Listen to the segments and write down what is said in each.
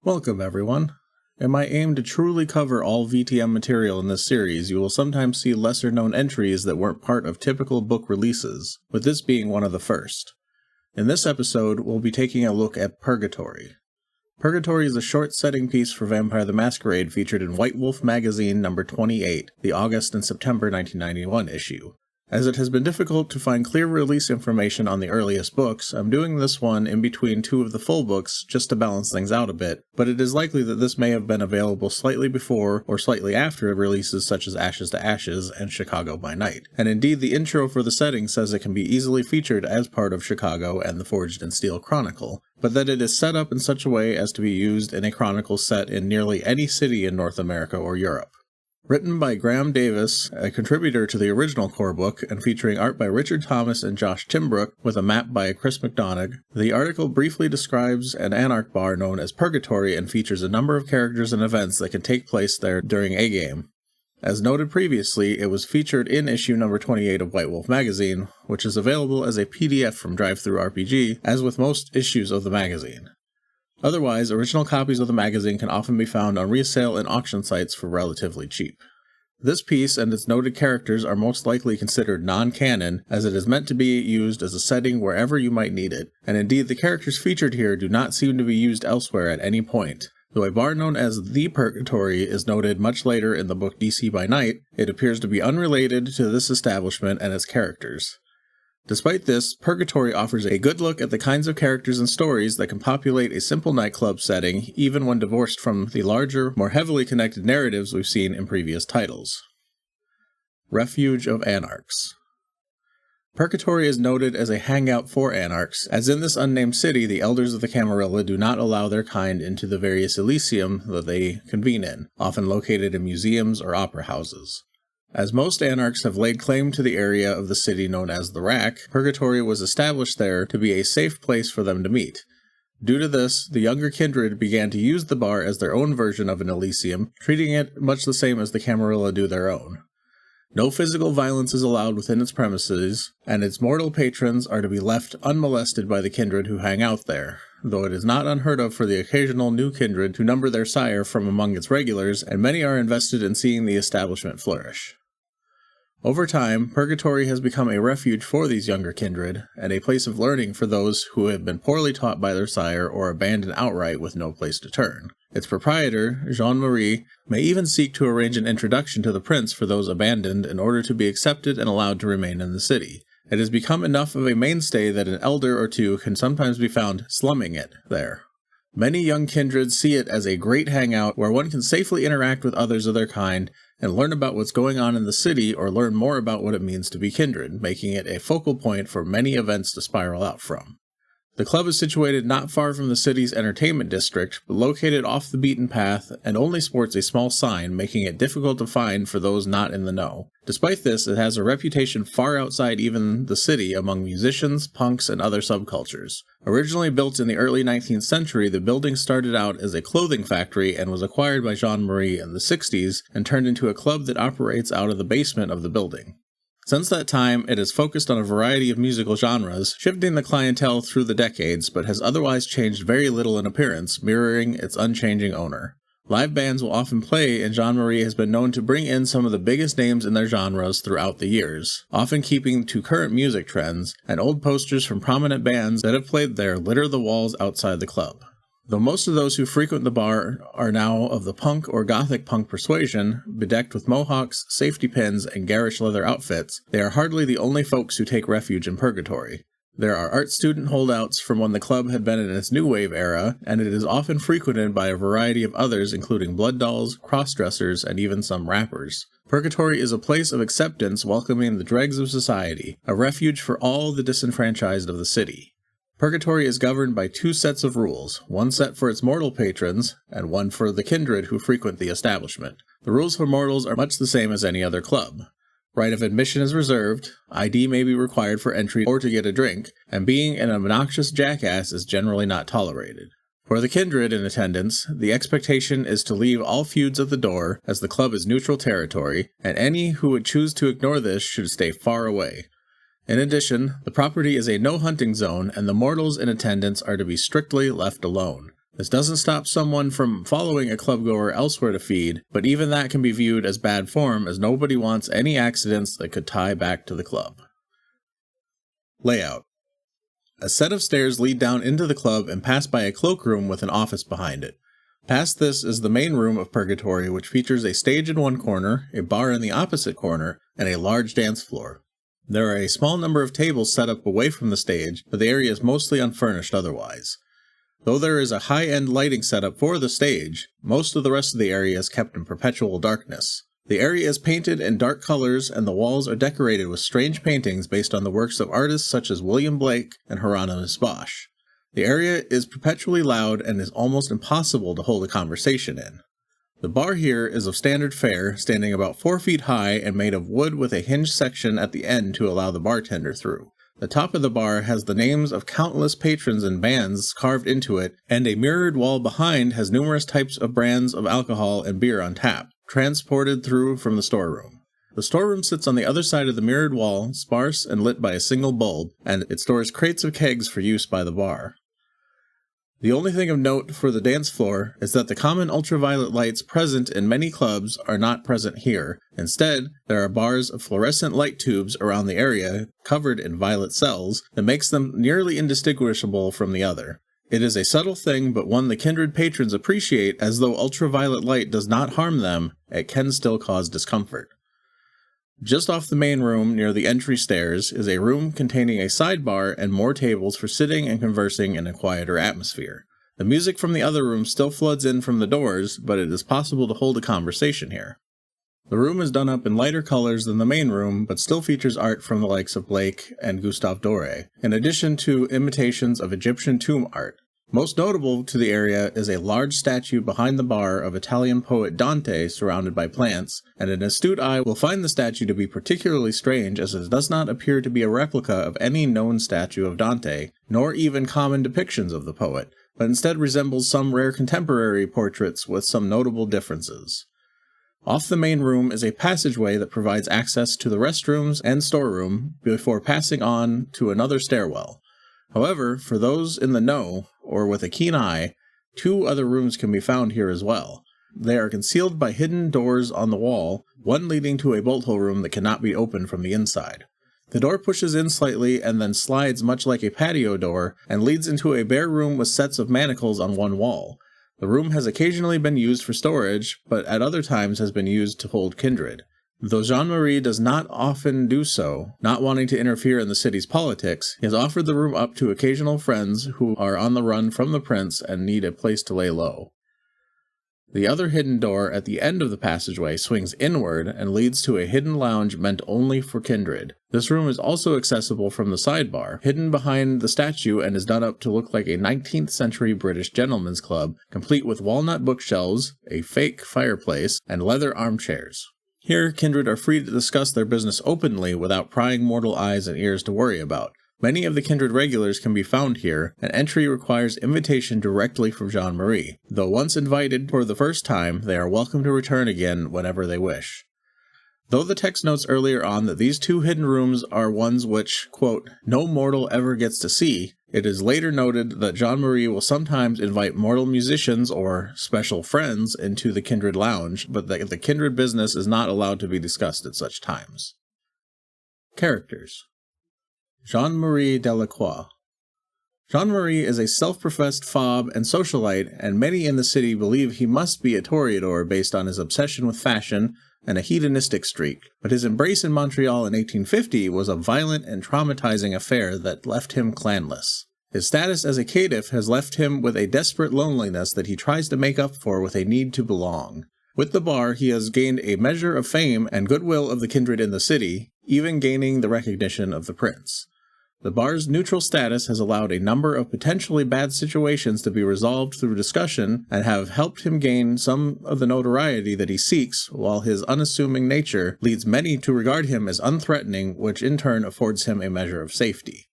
Welcome everyone. In my aim to truly cover all VTM material in this series, you will sometimes see lesser known entries that weren't part of typical book releases, with this being one of the first. In this episode, we'll be taking a look at Purgatory. Purgatory is a short setting piece for Vampire the Masquerade featured in White Wolf magazine number 28, the August and September 1991 issue. As it has been difficult to find clear release information on the earliest books, I'm doing this one in between two of the full books just to balance things out a bit, but it is likely that this may have been available slightly before or slightly after releases such as Ashes to Ashes and Chicago by Night. And indeed the intro for the setting says it can be easily featured as part of Chicago and the Forged in Steel Chronicle, but that it is set up in such a way as to be used in a chronicle set in nearly any city in North America or Europe. Written by Graham Davis, a contributor to the original core book, and featuring art by Richard Thomas and Josh Timbrook, with a map by Chris McDonough, the article briefly describes an Anarch bar known as Purgatory and features a number of characters and events that can take place there during a game. As noted previously, it was featured in issue number 28 of White Wolf magazine, which is available as a PDF from DriveThruRPG, as with most issues of the magazine. Otherwise, original copies of the magazine can often be found on resale and auction sites for relatively cheap. This piece and its noted characters are most likely considered non-canon, as it is meant to be used as a setting wherever you might need it, and indeed the characters featured here do not seem to be used elsewhere at any point. Though a bar known as the Purgatory is noted much later in the book DC by Night, it appears to be unrelated to this establishment and its characters. Despite this, Purgatory offers a good look at the kinds of characters and stories that can populate a simple nightclub setting, even when divorced from the larger, more heavily connected narratives we've seen in previous titles. Refuge of Anarchs. Purgatory is noted as a hangout for Anarchs, as in this unnamed city the elders of the Camarilla do not allow their kind into the various Elysium that they convene in, often located in museums or opera houses. As most Anarchs have laid claim to the area of the city known as the Rack, Purgatory was established there to be a safe place for them to meet. Due to this, the younger kindred began to use the bar as their own version of an Elysium, treating it much the same as the Camarilla do their own. No physical violence is allowed within its premises, and its mortal patrons are to be left unmolested by the kindred who hang out there, though it is not unheard of for the occasional new kindred to number their sire from among its regulars, and many are invested in seeing the establishment flourish. Over time, Purgatory has become a refuge for these younger kindred, and a place of learning for those who have been poorly taught by their sire or abandoned outright with no place to turn. Its proprietor, Jean-Marie, may even seek to arrange an introduction to the prince for those abandoned in order to be accepted and allowed to remain in the city. It has become enough of a mainstay that an elder or two can sometimes be found slumming it there. Many young kindreds see it as a great hangout where one can safely interact with others of their kind and learn about what's going on in the city or learn more about what it means to be kindred, making it a focal point for many events to spiral out from. The club is situated not far from the city's entertainment district, but located off the beaten path and only sports a small sign, making it difficult to find for those not in the know. Despite this, it has a reputation far outside even the city among musicians, punks, and other subcultures. Originally built in the early 19th century, the building started out as a clothing factory and was acquired by Jean-Marie in the 60s and turned into a club that operates out of the basement of the building. Since that time, it has focused on a variety of musical genres, shifting the clientele through the decades, but has otherwise changed very little in appearance, mirroring its unchanging owner. Live bands will often play, and Jean-Marie has been known to bring in some of the biggest names in their genres throughout the years, often keeping to current music trends, and old posters from prominent bands that have played there litter the walls outside the club. Though most of those who frequent the bar are now of the punk or gothic punk persuasion, bedecked with mohawks, safety pins, and garish leather outfits, they are hardly the only folks who take refuge in Purgatory. There are art student holdouts from when the club had been in its new wave era, and it is often frequented by a variety of others including blood dolls, cross-dressers, and even some rappers. Purgatory is a place of acceptance welcoming the dregs of society, a refuge for all the disenfranchised of the city. Purgatory is governed by two sets of rules, one set for its mortal patrons, and one for the kindred who frequent the establishment. The rules for mortals are much the same as any other club. Right of admission is reserved, ID may be required for entry or to get a drink, and being an obnoxious jackass is generally not tolerated. For the kindred in attendance, the expectation is to leave all feuds at the door, as the club is neutral territory, and any who would choose to ignore this should stay far away. In addition, the property is a no-hunting zone, and the mortals in attendance are to be strictly left alone. This doesn't stop someone from following a clubgoer elsewhere to feed, but even that can be viewed as bad form, as nobody wants any accidents that could tie back to the club. Layout. A set of stairs lead down into the club and pass by a cloakroom with an office behind it. Past this is the main room of Purgatory, which features a stage in one corner, a bar in the opposite corner, and a large dance floor. There are a small number of tables set up away from the stage, but the area is mostly unfurnished otherwise. Though there is a high-end lighting setup for the stage, most of the rest of the area is kept in perpetual darkness. The area is painted in dark colors, and the walls are decorated with strange paintings based on the works of artists such as William Blake and Hieronymus Bosch. The area is perpetually loud and is almost impossible to hold a conversation in. The bar here is of standard fare, standing about 4 feet high and made of wood with a hinged section at the end to allow the bartender through. The top of the bar has the names of countless patrons and bands carved into it, and a mirrored wall behind has numerous types of brands of alcohol and beer on tap, transported through from the storeroom. The storeroom sits on the other side of the mirrored wall, sparse and lit by a single bulb, and it stores crates of kegs for use by the bar. The only thing of note for the dance floor is that the common ultraviolet lights present in many clubs are not present here. Instead, there are bars of fluorescent light tubes around the area, covered in violet cells, that makes them nearly indistinguishable from the other. It is a subtle thing, but one the Kindred patrons appreciate, as though ultraviolet light does not harm them, it can still cause discomfort. Just off the main room, near the entry stairs, is a room containing a sidebar and more tables for sitting and conversing in a quieter atmosphere. The music from the other room still floods in from the doors, but it is possible to hold a conversation here. The room is done up in lighter colors than the main room, but still features art from the likes of Blake and Gustave Doré, in addition to imitations of Egyptian tomb art. Most notable to the area is a large statue behind the bar of Italian poet Dante surrounded by plants, and an astute eye will find the statue to be particularly strange, as it does not appear to be a replica of any known statue of Dante, nor even common depictions of the poet, but instead resembles some rare contemporary portraits with some notable differences. Off the main room is a passageway that provides access to the restrooms and storeroom before passing on to another stairwell. However, for those in the know, or with a keen eye, 2 other rooms can be found here as well. They are concealed by hidden doors on the wall, one leading to a bolt hole room that cannot be opened from the inside. The door pushes in slightly and then slides much like a patio door, and leads into a bare room with sets of manacles on one wall. The room has occasionally been used for storage, but at other times has been used to hold Kindred. Though Jean-Marie does not often do so, not wanting to interfere in the city's politics, he has offered the room up to occasional friends who are on the run from the prince and need a place to lay low. The other hidden door at the end of the passageway swings inward and leads to a hidden lounge meant only for Kindred. This room is also accessible from the sidebar, hidden behind the statue, and is done up to look like a 19th century British gentleman's club, complete with walnut bookshelves, a fake fireplace, and leather armchairs. Here, Kindred are free to discuss their business openly without prying mortal eyes and ears to worry about. Many of the Kindred regulars can be found here, and entry requires invitation directly from Jean-Marie. Though once invited for the first time, they are welcome to return again whenever they wish. Though the text notes earlier on that these 2 hidden rooms are ones which, quote, no mortal ever gets to see, it is later noted that Jean-Marie will sometimes invite mortal musicians or special friends into the Kindred lounge, but that the Kindred business is not allowed to be discussed at such times. Characters. Jean-Marie Delacroix. Jean-Marie is a self-professed fob and socialite, and many in the city believe he must be a toreador based on his obsession with fashion and a hedonistic streak, but his embrace in Montreal in 1850 was a violent and traumatizing affair that left him clanless. His status as a caitiff has left him with a desperate loneliness that he tries to make up for with a need to belong. With the bar, he has gained a measure of fame and goodwill of the Kindred in the city, even gaining the recognition of the prince. The bar's neutral status has allowed a number of potentially bad situations to be resolved through discussion and have helped him gain some of the notoriety that he seeks, while his unassuming nature leads many to regard him as unthreatening, which in turn affords him a measure of safety.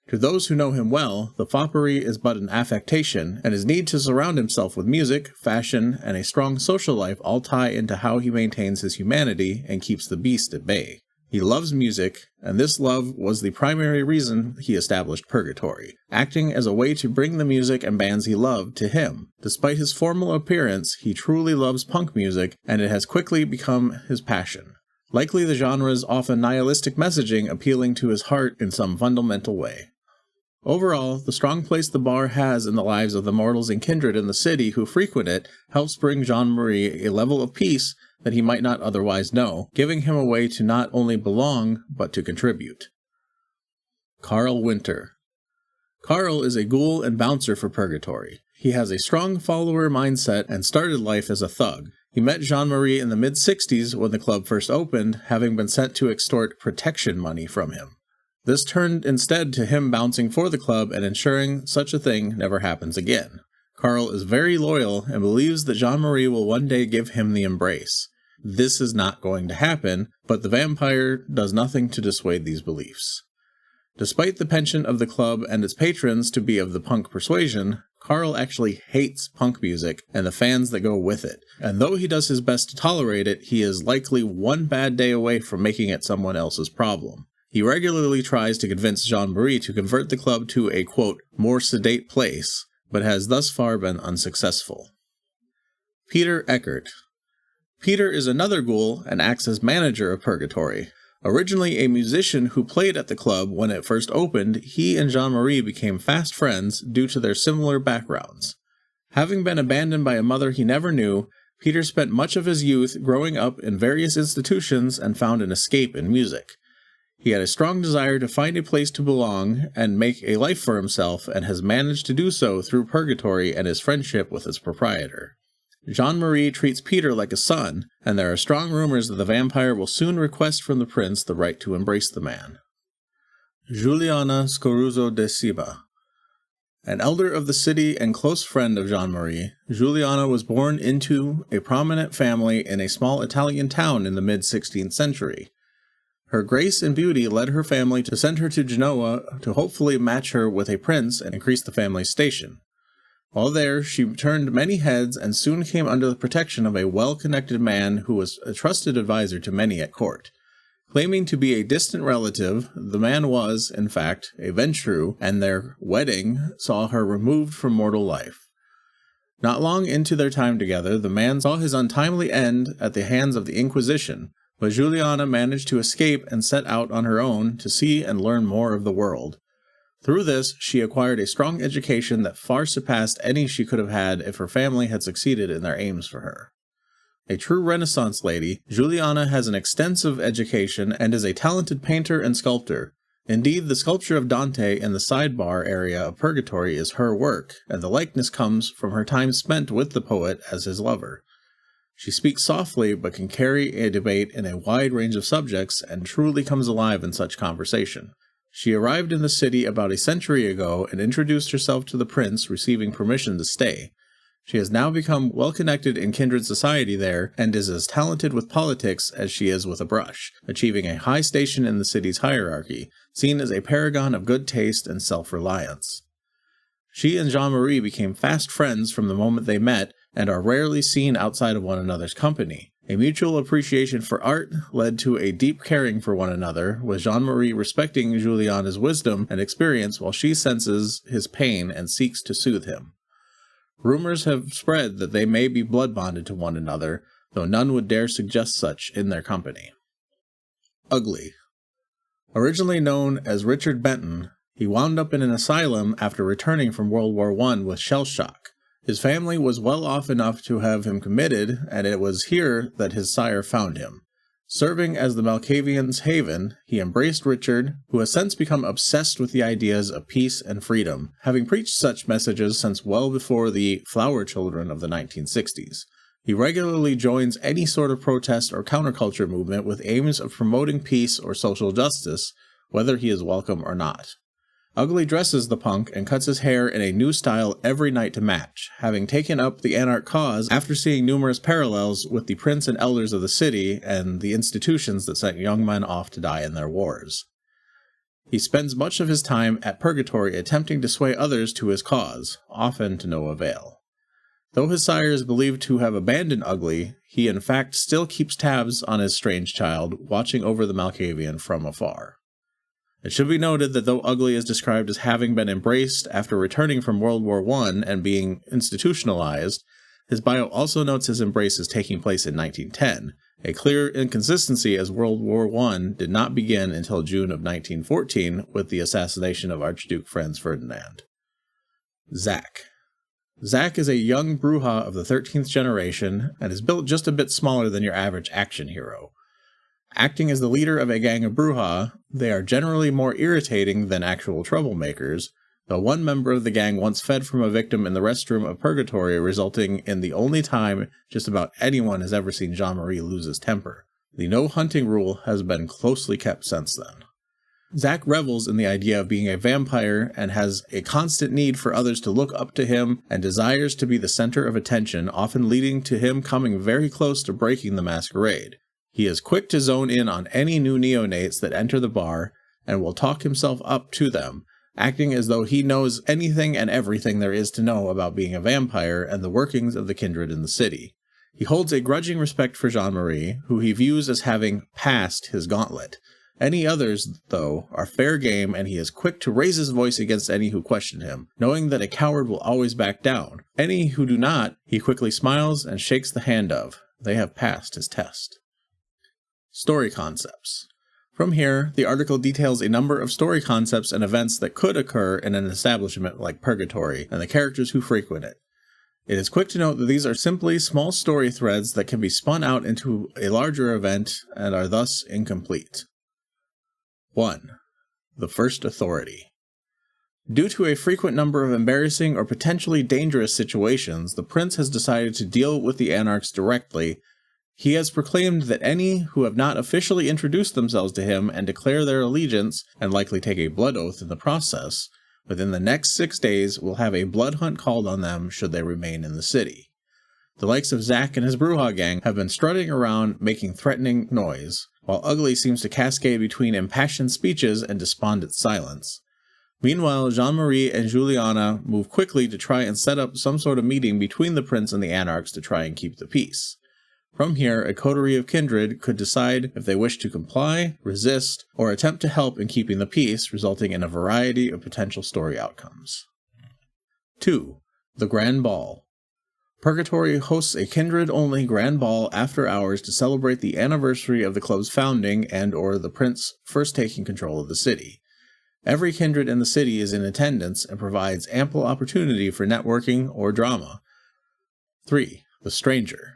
To those who know him well, the foppery is but an affectation, and his need to surround himself with music, fashion, and a strong social life all tie into how he maintains his humanity and keeps the beast at bay. He loves music, and this love was the primary reason he established Purgatory, acting as a way to bring the music and bands he loved to him. Despite his formal appearance, he truly loves punk music, and it has quickly become his passion. Likely the genre's often nihilistic messaging appealing to his heart in some fundamental way. Overall, the strong place the bar has in the lives of the mortals and kindred in the city who frequent it helps bring Jean-Marie a level of peace that he might not otherwise know, giving him a way to not only belong, but to contribute. Carl Winter. Carl is a ghoul and bouncer for Purgatory. He has a strong follower mindset and started life as a thug. He met Jean-Marie in the mid-60s when the club first opened, having been sent to extort protection money from him. This turned instead to him bouncing for the club and ensuring such a thing never happens again. Carl is very loyal and believes that Jean-Marie will one day give him the embrace. This is not going to happen, but the vampire does nothing to dissuade these beliefs. Despite the penchant of the club and its patrons to be of the punk persuasion, Carl actually hates punk music and the fans that go with it, and though he does his best to tolerate it, he is likely one bad day away from making it someone else's problem. He regularly tries to convince Jean-Marie to convert the club to a, quote, more sedate place, but has thus far been unsuccessful. Peter Eckert. Peter is another ghoul and acts as manager of Purgatory. Originally a musician who played at the club when it first opened, he and Jean-Marie became fast friends due to their similar backgrounds. Having been abandoned by a mother he never knew, Peter spent much of his youth growing up in various institutions and found an escape in music. He had a strong desire to find a place to belong and make a life for himself, and has managed to do so through Purgatory and his friendship with its proprietor. Jean-Marie treats Peter like a son, and there are strong rumors that the vampire will soon request from the prince the right to embrace the man. Juliana Scoruzzo de Siba. An elder of the city and close friend of Jean-Marie, Juliana was born into a prominent family in a small Italian town in the mid-16th century. Her grace and beauty led her family to send her to Genoa to hopefully match her with a prince and increase the family's station. While there, she turned many heads and soon came under the protection of a well-connected man who was a trusted advisor to many at court. Claiming to be a distant relative, the man was, in fact, a Ventru, and their wedding saw her removed from mortal life. Not long into their time together, the man saw his untimely end at the hands of the Inquisition, but Juliana managed to escape and set out on her own to see and learn more of the world. Through this, she acquired a strong education that far surpassed any she could have had if her family had succeeded in their aims for her. A true Renaissance lady, Juliana has an extensive education and is a talented painter and sculptor. Indeed, the sculpture of Dante in the sidebar area of Purgatory is her work, and the likeness comes from her time spent with the poet as his lover. She speaks softly but can carry a debate in a wide range of subjects and truly comes alive in such conversation. She arrived in the city about a century ago and introduced herself to the prince, receiving permission to stay. She has now become well-connected in kindred society there and is as talented with politics as she is with a brush, achieving a high station in the city's hierarchy, seen as a paragon of good taste and self-reliance. She and Jean-Marie became fast friends from the moment they met, and are rarely seen outside of one another's company. A mutual appreciation for art led to a deep caring for one another, with Jean-Marie respecting Juliana's wisdom and experience while she senses his pain and seeks to soothe him. Rumors have spread that they may be blood bonded to one another, though none would dare suggest such in their company. Ugly. Originally known as Richard Benton, he wound up in an asylum after returning from World War I with shell shock. His family was well off enough to have him committed, and it was here that his sire found him. Serving as the Malkavian's haven, he embraced Richard, who has since become obsessed with the ideas of peace and freedom, having preached such messages since well before the flower children of the 1960s. He regularly joins any sort of protest or counterculture movement with aims of promoting peace or social justice, whether he is welcome or not. Ugly dresses the punk and cuts his hair in a new style every night to match, having taken up the Anarch cause after seeing numerous parallels with the prince and elders of the city and the institutions that sent young men off to die in their wars. He spends much of his time at Purgatory attempting to sway others to his cause, often to no avail. Though his sire is believed to have abandoned Ugly, he in fact still keeps tabs on his strange child, watching over the Malkavian from afar. It should be noted that though Ugly is described as having been embraced after returning from World War I and being institutionalized, his bio also notes his embrace as taking place in 1910, a clear inconsistency as World War I did not begin until June of 1914 with the assassination of Archduke Franz Ferdinand. Zack. Zack is a young Brujah of the 13th generation and is built just a bit smaller than your average action hero. Acting as the leader of a gang of Brujah, they are generally more irritating than actual troublemakers, though one member of the gang once fed from a victim in the restroom of Purgatory, resulting in the only time just about anyone has ever seen Jean-Marie lose his temper. The no hunting rule has been closely kept since then. Zack revels in the idea of being a vampire and has a constant need for others to look up to him and desires to be the center of attention, often leading to him coming very close to breaking the masquerade. He is quick to zone in on any new neonates that enter the bar and will talk himself up to them, acting as though he knows anything and everything there is to know about being a vampire and the workings of the kindred in the city. He holds a grudging respect for Jean-Marie, who he views as having passed his gauntlet. Any others, though, are fair game, and he is quick to raise his voice against any who question him, knowing that a coward will always back down. Any who do not, he quickly smiles and shakes the hand of. They have passed his test. Story concepts. From here, the article details a number of story concepts and events that could occur in an establishment like Purgatory, and the characters who frequent it. It is quick to note that these are simply small story threads that can be spun out into a larger event and are thus incomplete. 1. The First Authority. Due to a frequent number of embarrassing or potentially dangerous situations, the prince has decided to deal with the Anarchs directly. He has proclaimed that any who have not officially introduced themselves to him and declare their allegiance, and likely take a blood oath in the process, within the next 6 days will have a blood hunt called on them should they remain in the city. The likes of Zack and his Brujah gang have been strutting around making threatening noise, while Ugly seems to cascade between impassioned speeches and despondent silence. Meanwhile, Jean-Marie and Juliana move quickly to try and set up some sort of meeting between the prince and the Anarchs to try and keep the peace. From here, a coterie of kindred could decide if they wish to comply, resist, or attempt to help in keeping the peace, resulting in a variety of potential story outcomes. 2. The Grand Ball. Purgatory hosts a kindred-only Grand Ball after hours to celebrate the anniversary of the club's founding and/or the prince first taking control of the city. Every kindred in the city is in attendance and provides ample opportunity for networking or drama. 3. The Stranger.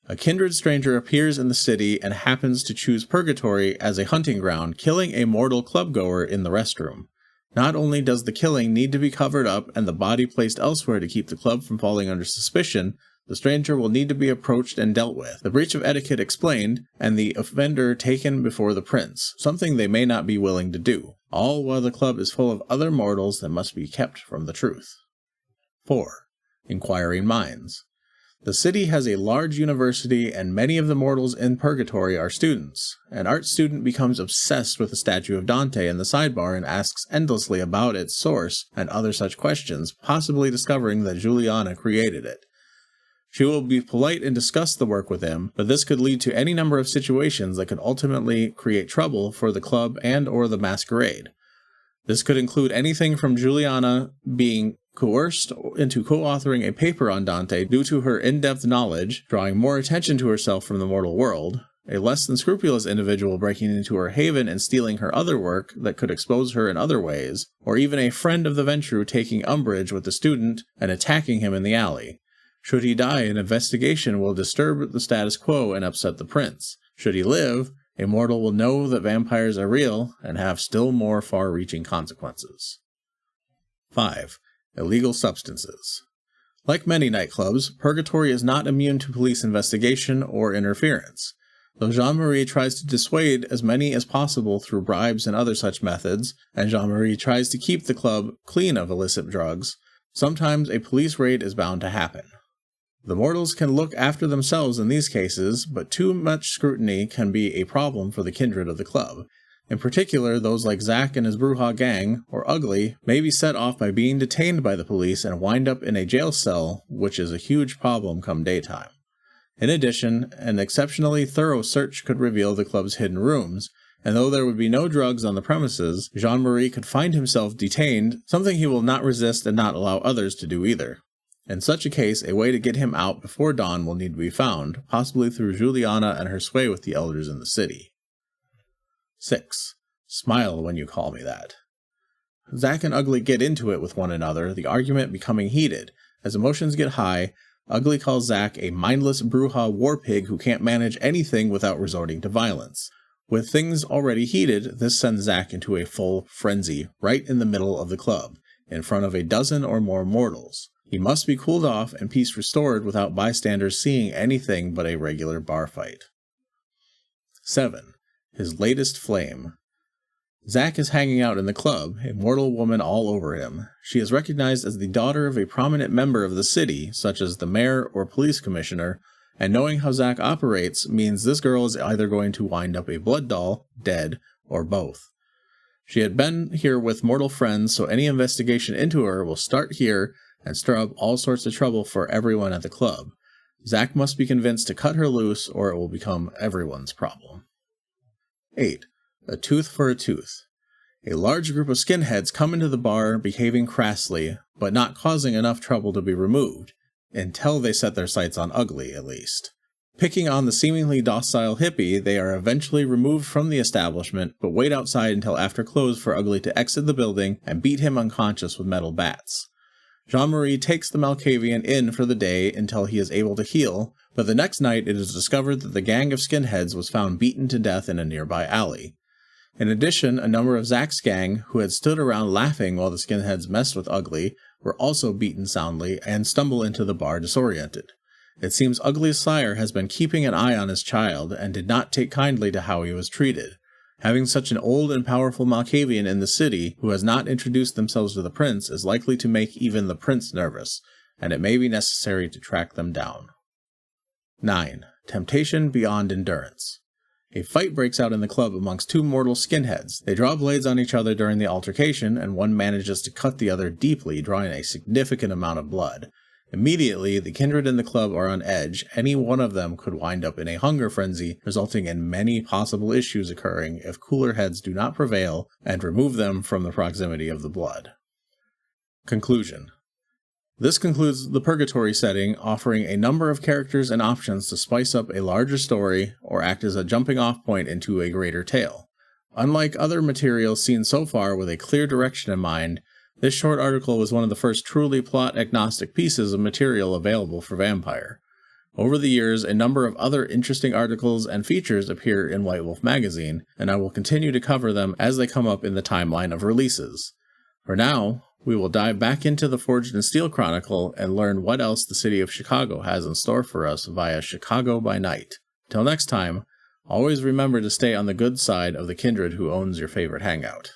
A kindred stranger appears in the city and happens to choose Purgatory as a hunting ground, killing a mortal clubgoer in the restroom. Not only does the killing need to be covered up and the body placed elsewhere to keep the club from falling under suspicion, the stranger will need to be approached and dealt with, the breach of etiquette explained, and the offender taken before the prince, something they may not be willing to do, all while the club is full of other mortals that must be kept from the truth. 4. Inquiring Minds. The city has a large university, and many of the mortals in Purgatory are students. An art student becomes obsessed with the statue of Dante in the sidebar and asks endlessly about its source and other such questions, possibly discovering that Juliana created it. She will be polite and discuss the work with him, but this could lead to any number of situations that could ultimately create trouble for the club and/or the masquerade. This could include anything from Juliana being coerced into co-authoring a paper on Dante due to her in-depth knowledge, drawing more attention to herself from the mortal world, a less than scrupulous individual breaking into her haven and stealing her other work that could expose her in other ways, or even a friend of the venture taking umbrage with the student and attacking him in the alley. Should he die, an investigation will disturb the status quo and upset the prince. Should he live, a mortal will know that vampires are real and have still more far-reaching consequences. 5. Illegal substances. Like many nightclubs, Purgatory is not immune to police investigation or interference. Though Jean-Marie tries to dissuade as many as possible through bribes and other such methods, and Jean-Marie tries to keep the club clean of illicit drugs, sometimes a police raid is bound to happen. The mortals can look after themselves in these cases, but too much scrutiny can be a problem for the kindred of the club. In particular, those like Zack and his Brujah gang, or Ugly, may be set off by being detained by the police and wind up in a jail cell, which is a huge problem come daytime. In addition, an exceptionally thorough search could reveal the club's hidden rooms, and though there would be no drugs on the premises, Jean-Marie could find himself detained, something he will not resist and not allow others to do either. In such a case, a way to get him out before dawn will need to be found, possibly through Juliana and her sway with the elders in the city. 6. Smile when you call me that. Zack and Ugly get into it with one another, the argument becoming heated. As emotions get high, Ugly calls Zack a mindless Brujah war pig who can't manage anything without resorting to violence. With things already heated, this sends Zack into a full frenzy, right in the middle of the club, in front of a dozen or more mortals. He must be cooled off and peace restored without bystanders seeing anything but a regular bar fight. 7. His latest flame. Zack is hanging out in the club, a mortal woman all over him. She is recognized as the daughter of a prominent member of the city, such as the mayor or police commissioner, and knowing how Zack operates means this girl is either going to wind up a blood doll, dead, or both. She had been here with mortal friends, so any investigation into her will start here and stir up all sorts of trouble for everyone at the club. Zack must be convinced to cut her loose, or it will become everyone's problem. 8. A tooth for a tooth. A large group of skinheads come into the bar behaving crassly, but not causing enough trouble to be removed, until they set their sights on Ugly, at least. Picking on the seemingly docile hippie, they are eventually removed from the establishment, but wait outside until after close for Ugly to exit the building and beat him unconscious with metal bats. Jean-Marie takes the Malkavian in for the day until he is able to heal, but the next night it is discovered that the gang of skinheads was found beaten to death in a nearby alley. In addition, a number of Zack's gang, who had stood around laughing while the skinheads messed with Ugly, were also beaten soundly and stumble into the bar disoriented. It seems Ugly's sire has been keeping an eye on his child and did not take kindly to how he was treated. Having such an old and powerful Malkavian in the city who has not introduced themselves to the prince is likely to make even the prince nervous, and it may be necessary to track them down. 9. Temptation beyond endurance. A fight breaks out in the club amongst two mortal skinheads. They draw blades on each other during the altercation, and one manages to cut the other deeply, drawing a significant amount of blood. Immediately, the kindred in the club are on edge. Any one of them could wind up in a hunger frenzy, resulting in many possible issues occurring if cooler heads do not prevail and remove them from the proximity of the blood. Conclusion. This concludes the Purgatory setting, offering a number of characters and options to spice up a larger story or act as a jumping-off point into a greater tale. Unlike other materials seen so far with a clear direction in mind, this short article was one of the first truly plot-agnostic pieces of material available for Vampire. Over the years, a number of other interesting articles and features appear in White Wolf magazine, and I will continue to cover them as they come up in the timeline of releases. For now, we will dive back into the Forged in Steel Chronicle and learn what else the city of Chicago has in store for us via Chicago by Night. Till next time, always remember to stay on the good side of the kindred who owns your favorite hangout.